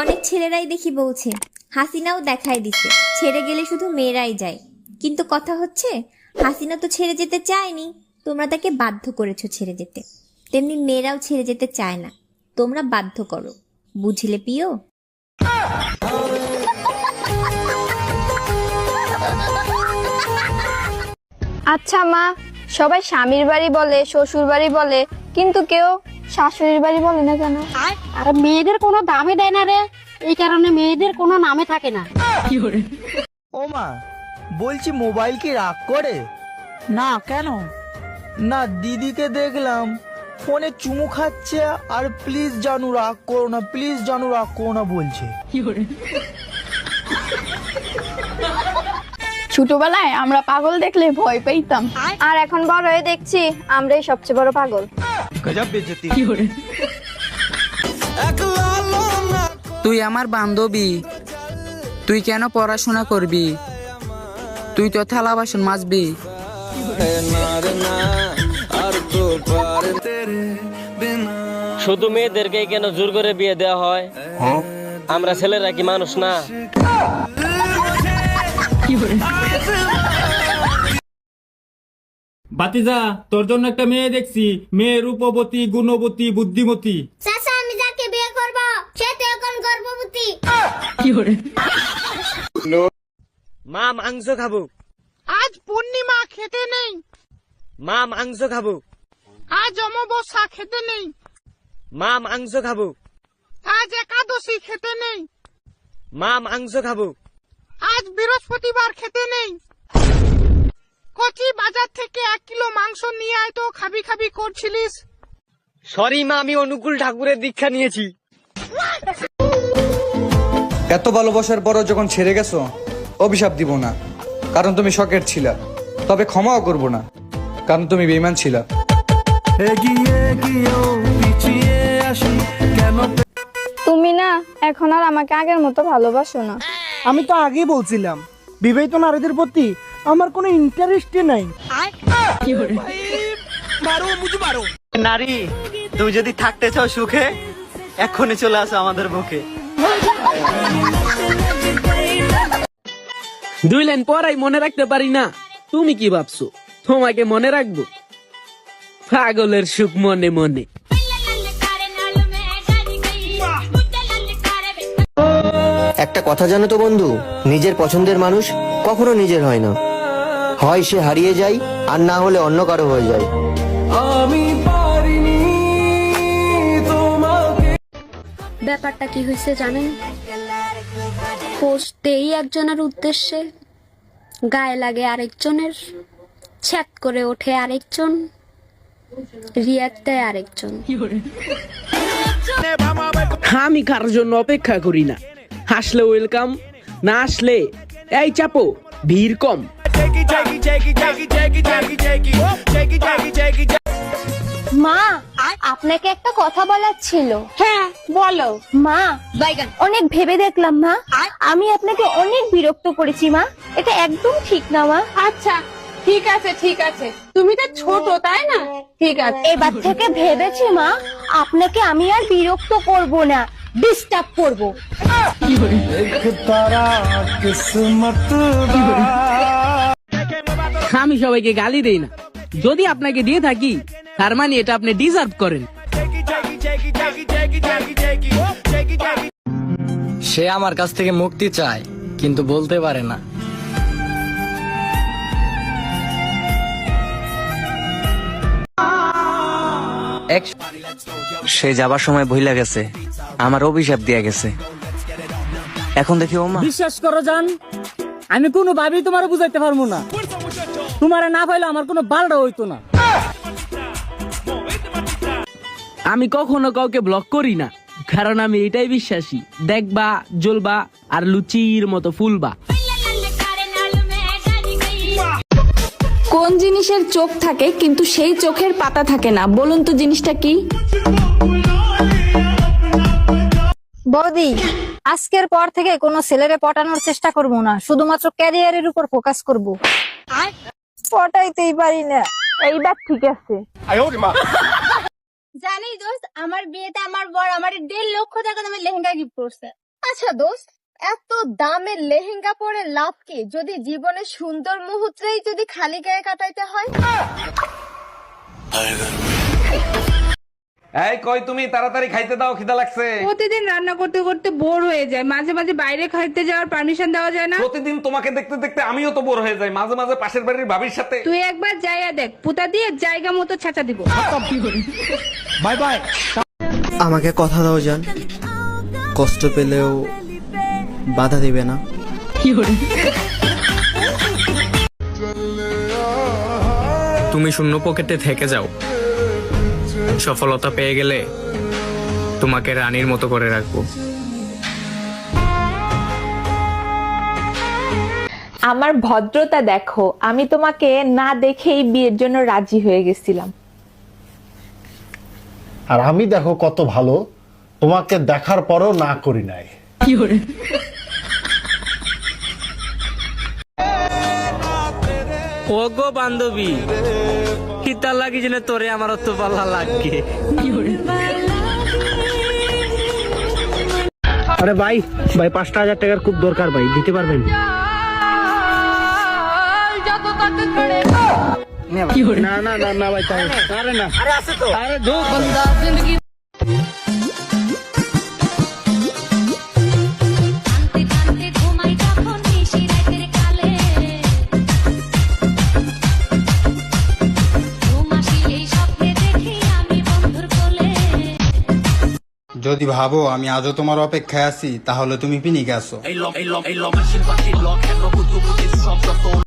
অনেক ছেলেরাই দেখি বলছে, হাসিনাও দেখায় দিছে ছেড়ে গেলে শুধু মেয়েরাই যায়। কিন্তু কথা হচ্ছে, হাসিনা তো ছেড়ে যেতে চায়নি, তোমরা তাকে বাধ্য করেছো ছেড়ে যেতে। তেমনি মেয়েরাও ছেড়ে যেতে চায় না, তোমরা বাধ্য করো। বুঝলে প্রিয়? আচ্ছা মা, সবাই স্বামীর বাড়ি বলে, শ্বশুর বাড়ি বলে, কিন্তু কেউ শাশুড়ির বাড়ি বলে না কেন? আর মেয়েদের কোনো দামে দেয় না রে, এই কারণে মেয়েদের কোনো নামে থাকে না। ও মা, বলছি মোবাইল কি রাগ করে? না, কেন? না, দিদিকে দেখলাম ফোনে চুমু খাচ্ছে আর প্লিজ জানু রাগ করো না, প্লিজ জানু রাগ করো না বলছে। ছোটবেলায় আমরা পাগল দেখলে ভয় পেতাম, আর এখন বড় হয়ে দেখছি আমরাই সবচেয়ে বড় পাগল। গজব বেজতি। তুই আমার বান্ধবী, তুই কেন পড়াশোনা করবি? তুই তো থালা বাসন মাজবি। শুধু মেয়েদেরকে কেন জোর করে বিয়ে দেওয়া হয়? আমরা ছেলেরা কি মানুষ না? বাতিজা, তোর জন্য একটা মেয়ে দেখছি। মেয়ে রূপবতী, গুণবতী, বুদ্ধিমতী। চাচা, আমি যাকে বিয়ে করব সে তো এখন গর্ভবতী। মা মাংস খাবো। আজ পূর্ণিমা, খেতে নেই। মা মাংস খাবো। আজ অমাবস্যা, খেতে নেই। মা মাংস খাবো। আজ একাদশী, খেতে নেই। মা মাংস খাবো। আজ বৃহস্পতিবার, খেতে নেই। কচি, বাজার থেকে 1 কিলো মাংস নিয়ে আয় তো, খাবি খাবি করছিলিস। সরি মা, আমি অনুকূল ঠাকুরের দীক্ষা নিয়েছি। এত ভালোবাসার পরও যখন ছেড়ে গেছো, অভিশাপ দিব না, কারণ তুমি শখের ছিলা। তবে ক্ষমাও করব না, কারণ তুমি বেঈমান ছিলা। তুমি না এখন আর আমাকে আগের মতো ভালোবাসো না। আমি তো আগেই বলছিলাম, বিবাহিত নারীদের প্রতি আমার কোনো ইন্টারেস্টই নাই। নারী, তুমি যদি থাকতে চাও সুখে, এক্ষুনি চলে আসো আমাদের বুকে। 2 লাইন পড়াই মনে রাখতে পারি না, তুমি কি ভাবছো তোমাকে মনে রাখবো? পাগলের সুখ মনে মনে। একটা কথা জানো তো বন্ধু, নিজের পছন্দের মানুষ কখনো নিজের হয় না, হয় সে হারিয়ে যায় আর না হলে অন্য কারো হয়ে যায়। ব্যাপারটা কি হয়েছে জানেন? পোস্ট দেই একজনের উদ্দেশ্যে, গায়ে লাগে আরেকজনের, ছ্যাত করে ওঠে আরেকজন, রিয়াক্ট দেয় আরেকজন। আমি কারোর জন্য অপেক্ষা করি না, হাসলে ওয়েলকাম, না আসলে এই চাপো, ভিড় কম। মা, আপনাকে একটা কথা বলার ছিল। হ্যাঁ, বলো। মা, অনেক ভেবে দেখলাম মা, আমি আপনাকে অনেক বিরক্ত করেছি মা, এটা একদম ঠিক না মা। আচ্ছা, ঠিক আছে ঠিক আছে, তুমি তো ছোট তাই না? ঠিক আছে, এবার থেকে ভেবেছি মা, আপনাকে আমি আর বিরক্ত করব না, ডিস্টার্ব করব। আমি সবাইকে গালি দেই না, যদি আপনাকে দিয়ে থাকি তার মানে এটা আপনি ডিজার্ভ করেন। সে আমার কাছ থেকে মুক্তি চায়, কিন্তু বলতে পারে না। সে যাবার সময় ভুলে গেছে, আমার অভিশাপ দিয়ে গেছে। এখন দেখি ও মা, বিশ্বাস করো জান, আমি কোনো ভাবেই তোমার বুঝাইতে পারবো না। তোমার না পাইলে আমার কোনো বালটা হইতো না। আমি কখনো কাউকে ব্লক করি না, কারণ আমি এটাই বিশ্বাসী, দেখবা জ্বলবা আর লুচির মতো ফুলবা। কোন জিনিসের চোখ থাকে কিন্তু সেই চোখের পাতা থাকে না, বলুন তো জিনিসটা কি? বৌদি, আজকের পর থেকে কোনো ছেলেরে পটানোর চেষ্টা করব না, শুধুমাত্র ক্যারিয়ারের উপর ফোকাস করব। পটাইতেই পারি না। এইবার ঠিক আছে। জানিস দোস্ত, আমার বিয়েতে আমার বর আমার 1.5 লক্ষ টাকা দামের লেহেঙ্গা গিফট করছে। আচ্ছা দোস্ত, এত দামের লেহেঙ্গা পরে লাভ কি যদি জীবনের সুন্দর মুহূর্তেই যদি খালি গায়ে কাটাইতে হয়? এই কই তুমি, তাড়াতাড়ি খাইতে দাও, খিদা লাগছে। প্রতিদিন রান্না করতে করতে বোর হয়ে যায়, মাঝে মাঝে বাইরে খাইতে যাওয়ার পারমিশন দেওয়া যায় না? প্রতিদিন তোমাকে দেখতে দেখতে আমিও তো বোর হয়ে যাই, মাঝে মাঝে পাশের বাড়ির ভাবির সাথে। তুই একবার যাইয়া দেখ, পুতা দিয়ে জায়গা মতো ছাঁচা দিব। Bye bye. আমাকে কথা দাও জান, কষ্ট পেলেও বাধা দিবে না। তুমি শূন্য পকেটে থেকে যাও, সফলতা পেয়ে গেলে তোমাকে রানীর মতো করে রাখবো। আমার ভদ্রতা দেখো, আমি তোমাকে না দেখেই বিয়ের জন্য রাজি হয়ে গেছিলাম। আর আমি দেখো কত ভালো, তোমাকে দেখার পরও না করি নাই। ও গো বান্ধবী, কিতা লাগি জেনে তোরে আমার তো ভালো লাগে। আরে ভাই 5,000 টাকার খুব দরকার ভাই, দিতে পারবেন? না না না না ভাই, তাই আরে না, আরে আছে তো, আরে ধুক বন্দা জিন্দেগি। যদি ভাবো আমি আজও তোমার অপেক্ষায় আছি, তাহলে তুমি পিনিকে আসো।